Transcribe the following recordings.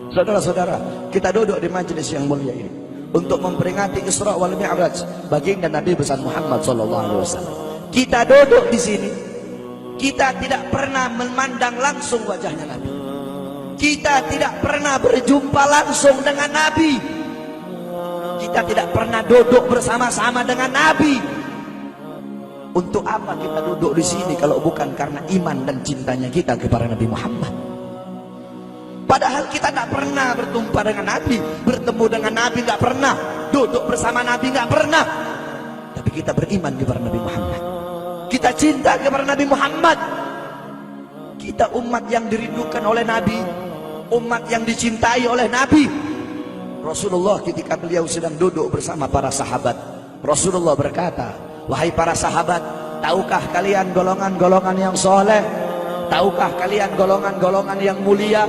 Saudara-saudara, kita duduk di majelis yang mulia ini untuk memperingati Isra wal Mi'raj baginda Nabi besar Muhammad SAW. Kita duduk di sini, kita tidak pernah memandang langsung wajahnya Nabi. Kita tidak pernah berjumpa langsung dengan Nabi. Kita tidak pernah duduk bersama-sama dengan Nabi. Untuk apa kita duduk di sini kalau bukan karena iman dan cintanya kita kepada Nabi Muhammad? Padahal kita tidak pernah berjumpa dengan Nabi, bertemu dengan Nabi tidak pernah, duduk bersama Nabi tidak pernah. Tapi kita beriman kepada Nabi Muhammad. Kita cinta kepada Nabi Muhammad. Kita umat yang dirindukan oleh Nabi, umat yang dicintai oleh Nabi. Rasulullah ketika beliau sedang duduk bersama para sahabat, Rasulullah berkata, wahai para sahabat, tahukah kalian golongan-golongan yang soleh? Tahukah kalian golongan-golongan yang mulia?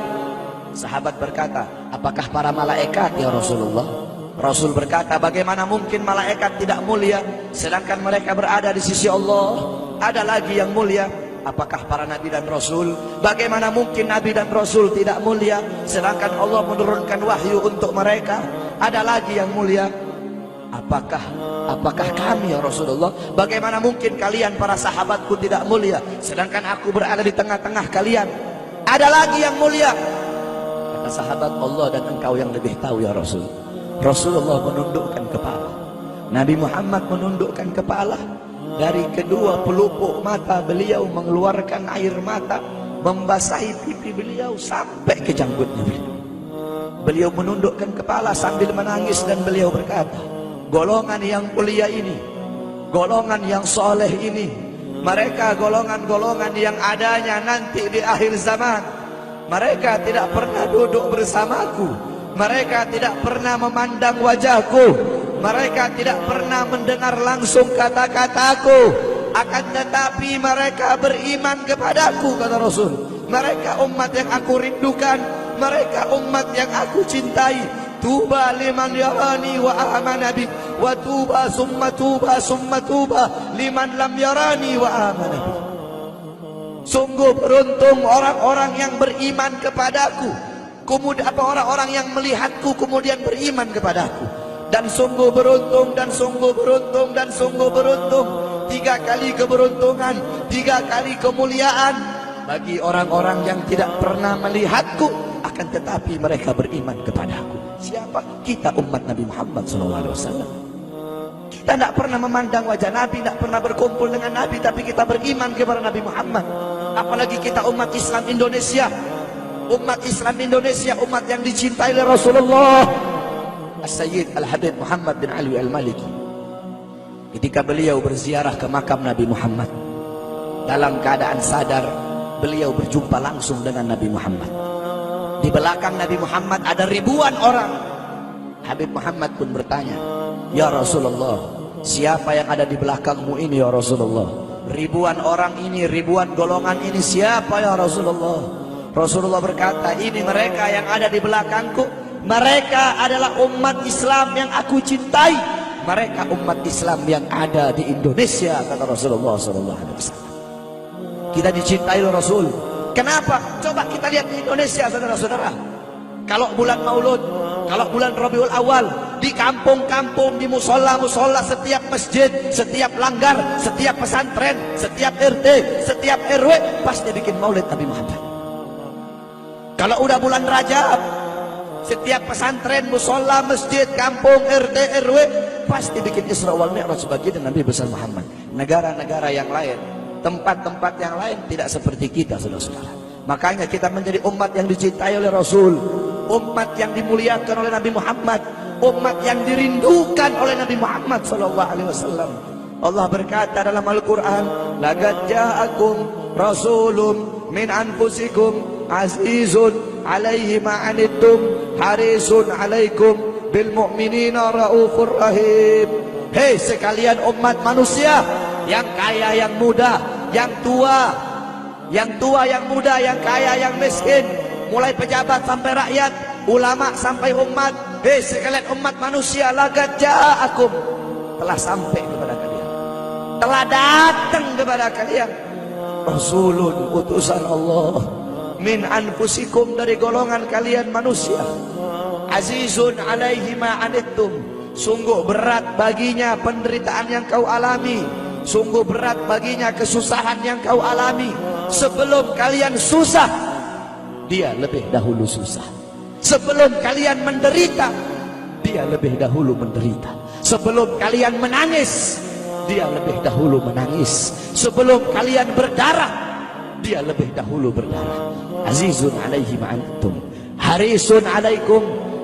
Sahabat berkata, apakah para malaikat ya Rasulullah? Rasul berkata, bagaimana mungkin malaikat tidak mulia sedangkan mereka berada di sisi Allah? Ada lagi yang mulia. Apakah para nabi dan rasul? Bagaimana mungkin nabi dan rasul tidak mulia sedangkan Allah menurunkan wahyu untuk mereka? Ada lagi yang mulia. Apakah kami ya Rasulullah? Bagaimana mungkin kalian para sahabatku tidak mulia sedangkan aku berada di tengah-tengah kalian? Ada lagi yang mulia. Kata sahabat, Allah dan engkau yang lebih tahu ya Rasul. Rasulullah menundukkan kepala, Nabi Muhammad menundukkan kepala. Dari kedua pelupuk mata beliau mengeluarkan air mata, membasahi pipi beliau sampai ke janggutnya beliau. Beliau menundukkan kepala sambil menangis dan beliau berkata, golongan yang mulia ini, golongan yang soleh ini, mereka golongan-golongan yang adanya nanti di akhir zaman. Mereka tidak pernah duduk bersamaku, mereka tidak pernah memandang wajahku, mereka tidak pernah mendengar langsung kata-kataku, akan tetapi mereka beriman kepadaku, kata Rasul. Mereka umat yang aku rindukan, mereka umat yang aku cintai. Tuba liman yarani wa amana bi, wa tuba summa tuba liman lam yarani wa amana bi. Sungguh beruntung orang-orang yang beriman kepadaku, kemudian orang-orang yang melihatku kemudian beriman kepadaku. Dan sungguh beruntung, dan sungguh beruntung, dan sungguh beruntung. 3 kali keberuntungan, 3 kali kemuliaan bagi orang-orang yang tidak pernah melihatku, akan tetapi mereka beriman kepadaku. Siapa? Kita umat Nabi Muhammad SAW. Kita tidak pernah memandang wajah Nabi, tidak pernah berkumpul dengan Nabi, tapi kita beriman kepada Nabi Muhammad. Apalagi kita umat Islam Indonesia. Umat Islam Indonesia, umat yang dicintai oleh Rasulullah. As-Sayyid Al-Habib Muhammad bin Ali Al-Maliki, ketika beliau berziarah ke makam Nabi Muhammad, dalam keadaan sadar beliau berjumpa langsung dengan Nabi Muhammad. Di belakang Nabi Muhammad ada ribuan orang. Habib Muhammad pun bertanya, ya Rasulullah, siapa yang ada di belakangmu ini ya Rasulullah? Ribuan orang ini, ribuan golongan ini, siapa ya Rasulullah? Rasulullah berkata, ini mereka yang ada di belakangku. Mereka adalah umat Islam yang aku cintai. Mereka umat Islam yang ada di Indonesia, kata Rasulullah SAW. Kita dicintai oleh Rasul. Kenapa? Coba kita lihat di Indonesia, saudara-saudara. Kalau bulan Maulud, kalau bulan Rabiul Awal, di kampung-kampung, di musola-musola, setiap masjid, setiap langgar, setiap pesantren, setiap RT, setiap RW pasti bikin maulid Nabi Muhammad. Kalau udah bulan Rajab, setiap pesantren, musola, masjid, kampung, RT, RW pasti bikin Isra wal Mi'raj bagi Nabi besar Muhammad. Negara-negara yang lain, tempat-tempat yang lain tidak seperti kita, saudara-saudara. Makanya kita menjadi umat yang dicintai oleh Rasul, umat yang dimuliakan oleh Nabi Muhammad, umat yang dirindukan oleh Nabi Muhammad SAW. Allah berkata dalam Al-Quran, laqad ja'akum rasulun min anfusikum azizun alaihi ma'anittum harisun alaikum bil mu'minina raufur rahim. Hei sekalian umat manusia, yang kaya, yang muda, yang tua, yang muda, yang kaya, yang miskin, mulai pejabat sampai rakyat, ulama sampai umat. Hei sekalian umat manusia, laqad ja'akum, telah sampai kepada kalian, telah datang kepada kalian rasulun, utusan Allah, min anfusikum, dari golongan kalian manusia. Azizun alaihi ma anittum, sungguh berat baginya penderitaan yang kau alami, sungguh berat baginya kesusahan yang kau alami. Sebelum kalian susah, dia lebih dahulu susah. Sebelum kalian menderita, dia lebih dahulu menderita. Sebelum kalian menangis, dia lebih dahulu menangis. Sebelum kalian berdarah, dia lebih dahulu berdarah. Azizun alaihi ma anittum, harisun alaikum,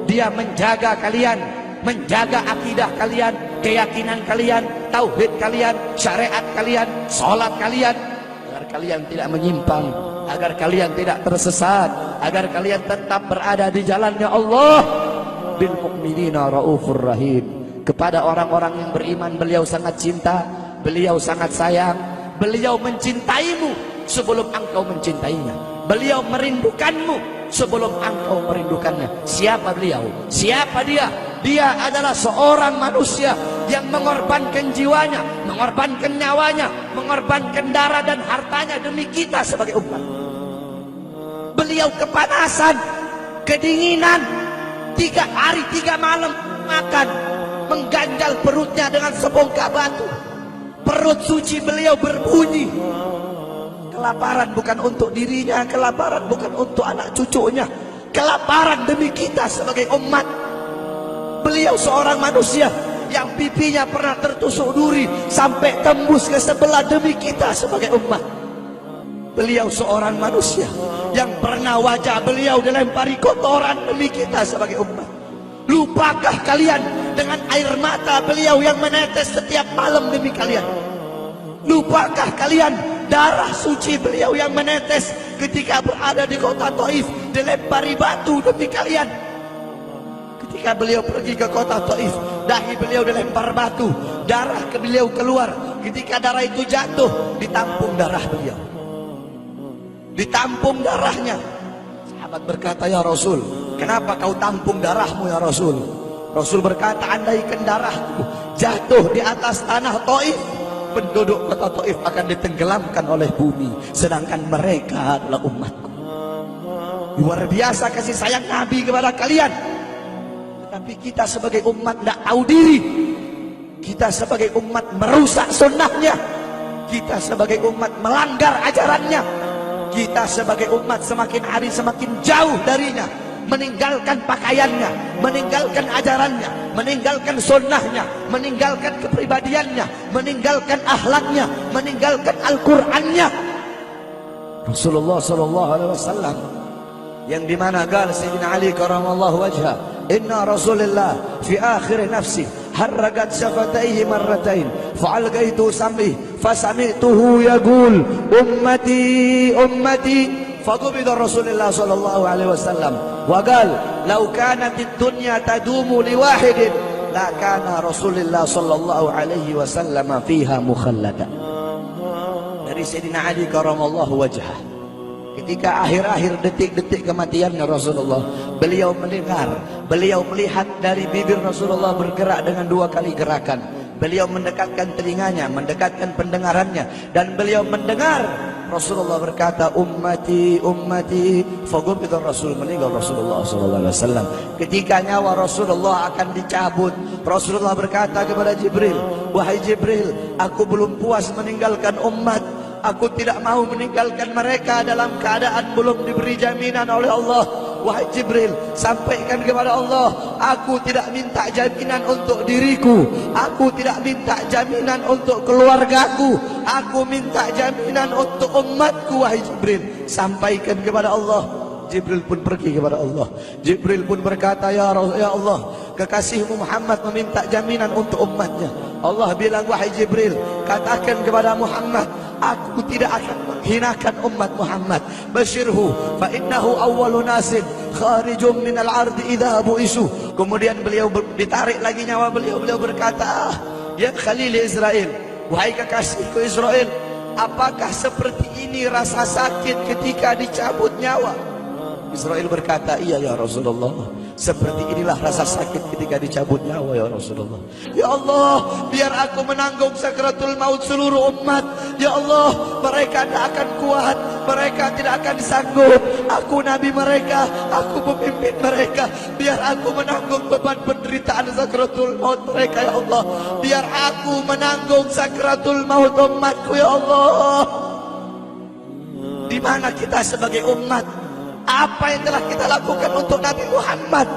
dia menjaga kalian, menjaga akidah kalian, keyakinan kalian, tauhid kalian, syariat kalian, salat kalian, agar kalian tidak menyimpang, agar kalian tidak tersesat, agar kalian tetap berada di jalannya Allah. Bil mu'minina raufur rahim, kepada orang-orang yang beriman beliau sangat cinta, beliau sangat sayang, beliau mencintaimu sebelum engkau mencintainya, beliau merindukanmu sebelum engkau merindukannya. Siapa beliau? Siapa dia? Dia adalah seorang manusia yang mengorbankan jiwanya, mengorbankan nyawanya, mengorbankan darah dan hartanya demi kita sebagai umat. Beliau kepanasan, kedinginan, 3 hari 3 malam makan, mengganjal perutnya dengan sebongkah batu. Perut suci beliau berbunyi. Kelaparan bukan untuk dirinya, kelaparan bukan untuk anak cucunya, kelaparan demi kita sebagai umat. Beliau seorang manusia yang pipinya pernah tertusuk duri sampai tembus ke sebelah demi kita sebagai umat. Beliau seorang manusia yang pernah wajah beliau dilempari kotoran demi kita sebagai umat. Lupakah kalian dengan air mata beliau yang menetes setiap malam demi kalian? Lupakah kalian darah suci beliau yang menetes ketika berada di kota Taif, dilempari batu demi kalian? Ketika beliau pergi ke kota Taif, dahi beliau dilempar batu, darah ke beliau keluar. Ketika darah itu jatuh, ditampung darah beliau, ditampung darahnya. Sahabat berkata, ya Rasul, kenapa kau tampung darahmu ya Rasul? Rasul berkata, andaikan darahku jatuh di atas tanah Taif, penduduk kota Taif akan ditenggelamkan oleh bumi, sedangkan mereka adalah umatku. Luar biasa kasih sayang Nabi kepada kalian. Tetapi kita sebagai umat tidak tahu diri. Kita sebagai umat merusak sunnahnya. Kita sebagai umat melanggar ajarannya. Kita sebagai umat semakin hari semakin jauh darinya, meninggalkan pakaiannya, meninggalkan ajarannya, meninggalkan sunnahnya, meninggalkan kepribadiannya, meninggalkan akhlaknya, meninggalkan Al-Qur'annya. Rasulullah sallallahu alaihi wasallam yang dimana gal Sayyidina Ali karamallahu wajha, inna Rasulullah fi akhir nafsi harragat syafataihi marratain fa'algaitu sam'i fasami'tuhu yaqul ummati ummati فقبض رسول الله صلى الله عليه وسلم وقال لو كانت الدنيا تدوم لواحد لا كان رسول الله صلى الله عليه وسلم فيها مخلدا. Dari Sayyidina Ali karamallahu wajhah, ketika akhir-akhir detik-detik kematiannya Rasulullah, beliau mendengar, beliau melihat dari bibir Rasulullah bergerak dengan 2 kali gerakan. Beliau mendekatkan telinganya, mendekatkan pendengarannya, dan beliau mendengar Rasulullah berkata, ummati ummati. Fagubidar Rasul, meninggal Rasulullah SAW. Ketika nyawa Rasulullah akan dicabut, Rasulullah berkata kepada Jibril, wahai Jibril, aku belum puas meninggalkan umat, aku tidak mau meninggalkan mereka dalam keadaan belum diberi jaminan oleh Allah. Wahai Jibril, sampaikan kepada Allah, aku tidak minta jaminan untuk diriku, aku tidak minta jaminan untuk keluargaku, aku minta jaminan untuk umatku. Wahai Jibril, sampaikan kepada Allah. Jibril pun pergi kepada Allah. Jibril pun berkata, ya Allah, kekasihmu Muhammad meminta jaminan untuk umatnya. Allah bilang, wahai Jibril, katakan kepada Muhammad, aku tidak akan menghinakan umat Muhammad. Basyirhu fa innahu awwalu nasin kharijum minal ardi idza bu'isu. Kemudian beliau ditarik lagi nyawa beliau. Beliau berkata, ya Khalil Israel, wahai kekasihku Israel, apakah seperti ini rasa sakit ketika dicabut nyawa? Israel berkata, iya ya Rasulullah, seperti inilah rasa sakit ketika dicabut nyawa ya Rasulullah. Ya Allah, biar aku menanggung sakratul maut seluruh umat. Ya Allah, mereka tidak akan kuat, mereka tidak akan sanggup. Aku nabi mereka, aku pemimpin mereka. Biar aku menanggung beban penderitaan sakratul maut mereka ya Allah. Biar aku menanggung sakratul maut umatku ya Allah. Di mana kita sebagai umat? Apa yang telah kita lakukan untuk Nabi Muhammad?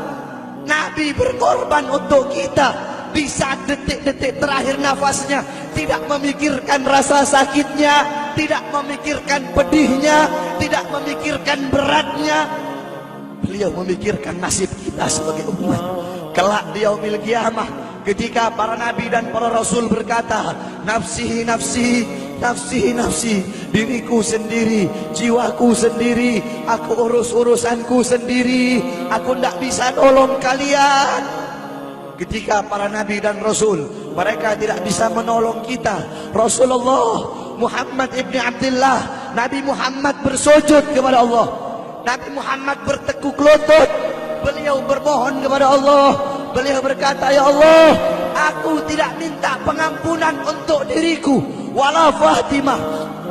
Nabi berkorban untuk kita. Di saat detik-detik terakhir nafasnya, tidak memikirkan rasa sakitnya, tidak memikirkan pedihnya, tidak memikirkan beratnya. Beliau memikirkan nasib kita sebagai umat. Kelak di yaumil qiyamah, ketika para nabi dan para rasul berkata, nafsi, nafsi, nafsi, nafsi, diriku sendiri, jiwaku sendiri, aku urus urusanku sendiri, aku tidak bisa nolong kalian. Ketika para nabi dan rasul, mereka tidak bisa menolong kita. Rasulullah Muhammad ibn Abdullah, Nabi Muhammad bersujud kepada Allah. Nabi Muhammad bertekuk lutut. Beliau bermohon kepada Allah. Beliau berkata, ya Allah, aku tidak minta pengampunan untuk diriku, wala Fatimah,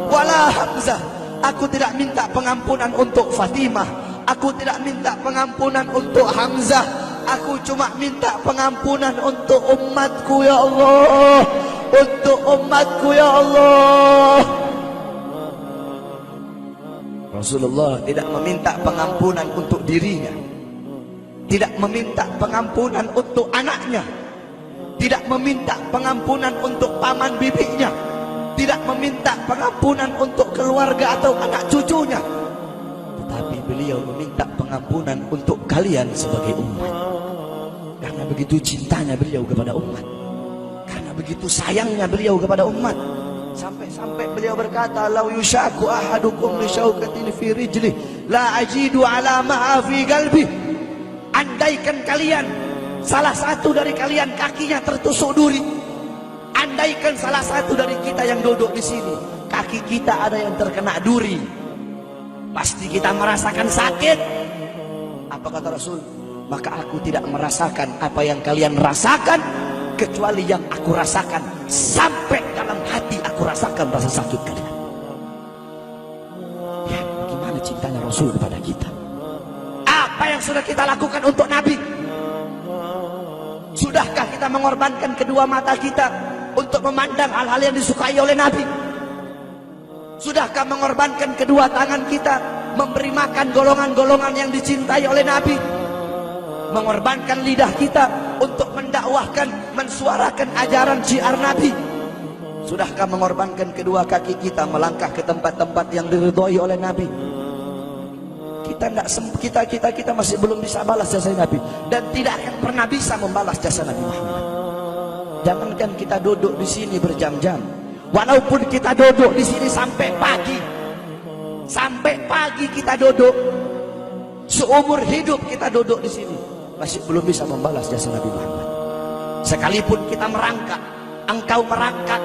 wala Hamzah. Aku tidak minta pengampunan untuk Fatimah. Aku tidak minta pengampunan untuk Hamzah. Aku cuma minta pengampunan untuk umatku ya Allah. Untuk umatku ya Allah. Rasulullah tidak meminta pengampunan untuk dirinya, tidak meminta pengampunan untuk anaknya, tidak meminta pengampunan untuk paman bibinya, tidak meminta pengampunan untuk keluarga atau anak cucunya, tetapi beliau meminta pengampunan untuk kalian sebagai umat. Karena begitu cintanya beliau kepada umat, karena begitu sayangnya beliau kepada umat, sampai-sampai beliau berkata, lau yushaku ahadukum li syaukatin fi rijlih la ajidu ala ma'a fi qalbi. Andaikan kalian, salah satu dari kalian kakinya tertusuk duri, andaikan salah satu dari kita yang duduk di sini kaki kita ada yang terkena duri, pasti kita merasakan sakit. Apa kata Rasul? Maka aku tidak merasakan apa yang kalian rasakan, kecuali yang aku rasakan. Sampai dalam hati aku rasakan rasa sakit kalian. Ya, bagaimana cintanya Rasul kepada kita? Apa yang sudah kita lakukan untuk Nabi? Sudahkah kita mengorbankan kedua mata kita untuk memandang hal-hal yang disukai oleh Nabi? Sudahkah mengorbankan kedua tangan kita memberi makan golongan-golongan yang dicintai oleh Nabi? Mengorbankan lidah kita untuk mendakwahkan, mensuarakan ajaran syiar Nabi? Sudahkah mengorbankan kedua kaki kita melangkah ke tempat-tempat yang diridhoi oleh Nabi? Kita masih belum bisa balas jasa Nabi, dan tidak akan pernah bisa membalas jasa Nabi Muhammad. Jangankan kita duduk di sini berjam-jam, walaupun kita duduk di sini sampai pagi kita duduk, seumur hidup kita duduk di sini, masih belum bisa membalas jasa Nabi Muhammad. Sekalipun kita merangkak, engkau merangkak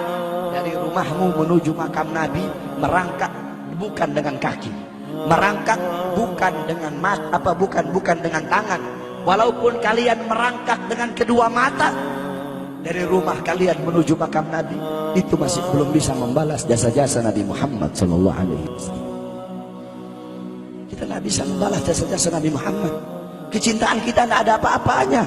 dari rumahmu menuju makam Nabi, merangkak bukan dengan kaki, merangkak bukan dengan bukan dengan tangan. Walaupun kalian merangkak dengan kedua mata dari rumah kalian menuju makam Nabi, itu masih belum bisa membalas jasa-jasa Nabi Muhammad sallallahu alaihi wasallam. Kita tidak bisa membalas jasa-jasa Nabi Muhammad. Kecintaan kita tidak ada apa-apanya.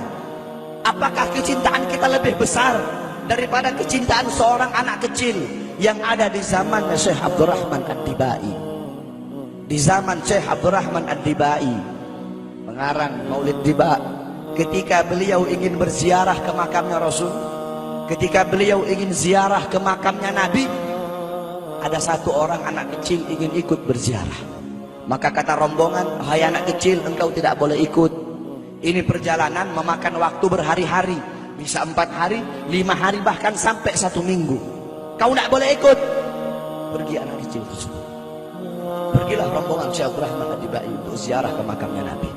Apakah kecintaan kita lebih besar daripada kecintaan seorang anak kecil yang ada di zaman Syekh Abdurrahman Ad-Dibai? Di zaman Syekh Abdurrahman Ad-Dibai, pengarang Maulid Diba, ketika beliau ingin berziarah ke makamnya Rasul, ketika beliau ingin ziarah ke makamnya Nabi, ada satu orang anak kecil ingin ikut berziarah. Maka kata rombongan, hai anak kecil, engkau tidak boleh ikut. Ini perjalanan memakan waktu berhari-hari, bisa 4 hari, 5 hari, bahkan sampai 1 minggu. Kau tidak boleh ikut. Pergi anak kecil tersebut. Pergilah rombongan Syekh Abdurrahman Ad-Dibai untuk ziarah ke makamnya Nabi.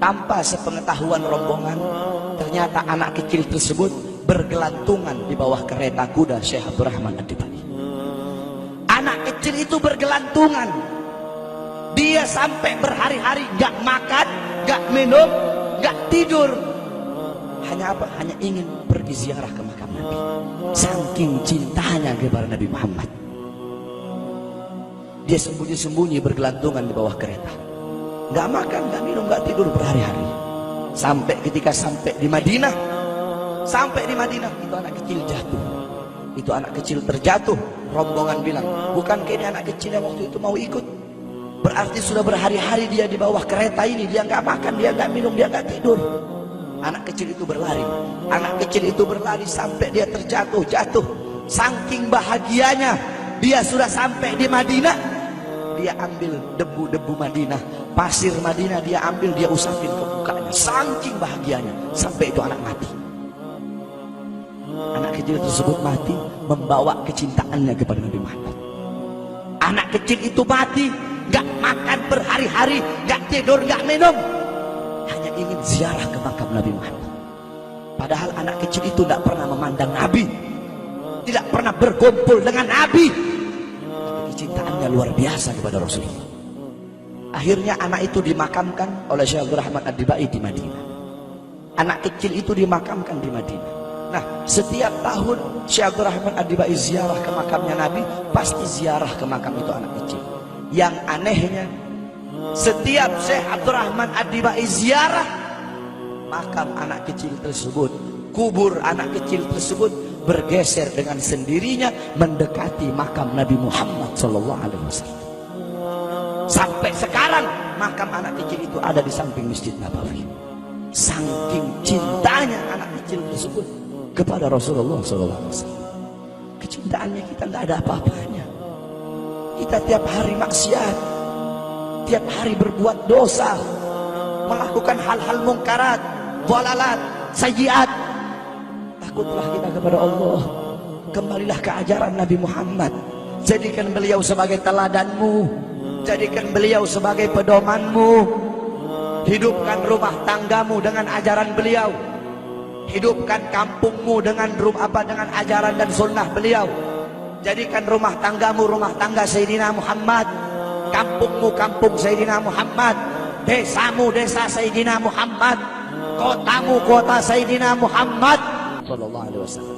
Tanpa sepengetahuan rombongan, ternyata anak kecil tersebut bergelantungan di bawah kereta kuda Syekh Abdurrahman Ad-Dibai. Anak kecil itu bergelantungan. Dia sampai berhari-hari gak makan, gak minum, gak tidur. Hanya apa? Hanya ingin pergi ziarah ke makam Nabi. Saking cintanya kepada Nabi Muhammad. Dia sembunyi-sembunyi bergelantungan di bawah kereta. Nggak makan, nggak minum, nggak tidur berhari-hari. Sampai ketika sampai di Madinah, itu anak kecil jatuh. Itu anak kecil terjatuh. Rombongan bilang, bukankah ini anak kecil yang waktu itu mau ikut? Berarti sudah berhari-hari dia di bawah kereta ini. Dia nggak makan, dia nggak minum, dia nggak tidur. Anak kecil itu berlari. Anak kecil itu berlari sampai dia jatuh. Saking bahagianya, dia sudah sampai di Madinah. Dia ambil debu-debu Madinah, pasir Madinah, dia ambil, dia usapin ke mukanya. Saking bahagianya, sampai itu anak mati. Anak kecil tersebut mati membawa kecintaannya kepada Nabi Muhammad. Anak kecil itu mati, gak makan berhari-hari, gak tidur, gak minum, hanya ingin ziarah ke makam Nabi Muhammad. Padahal anak kecil itu tidak pernah memandang Nabi, tidak pernah berkumpul dengan Nabi, tapi kecintaannya luar biasa kepada Rasulullah. Akhirnya anak itu dimakamkan oleh Syekh Abdul Rahman Ad-Dibai di Madinah. Anak kecil itu dimakamkan di Madinah. Nah, setiap tahun Syekh Abdul Rahman Ad-Dibai ziarah ke makamnya Nabi, pasti ziarah ke makam itu anak kecil. Yang anehnya, setiap Syekh Abdul Rahman Ad-Dibai ziarah makam anak kecil tersebut, kubur anak kecil tersebut bergeser dengan sendirinya mendekati makam Nabi Muhammad SAW. Sampai sekarang makam anak kecil itu ada di samping Masjid Nabawi. Saking cintanya anak kecil tersebut kepada Rasulullah SAW. Kecintaannya kita nggak ada apa-apanya. Kita tiap hari maksiat, tiap hari berbuat dosa, melakukan hal-hal mungkarat, dhalalat, sayyiat. Takutlah kita kepada Allah. Kembalilah ke ajaran Nabi Muhammad. Jadikan beliau sebagai teladanmu, jadikan beliau sebagai pedomanmu. Hidupkan rumah tanggamu dengan ajaran beliau. Hidupkan kampungmu dengan dengan ajaran dan sunnah beliau. Jadikan rumah tanggamu rumah tangga Sayyidina Muhammad, kampungmu kampung Sayyidina Muhammad, desamu desa Sayyidina Muhammad, kotamu kota Sayyidina Muhammad sallallahu alaihi wasallam.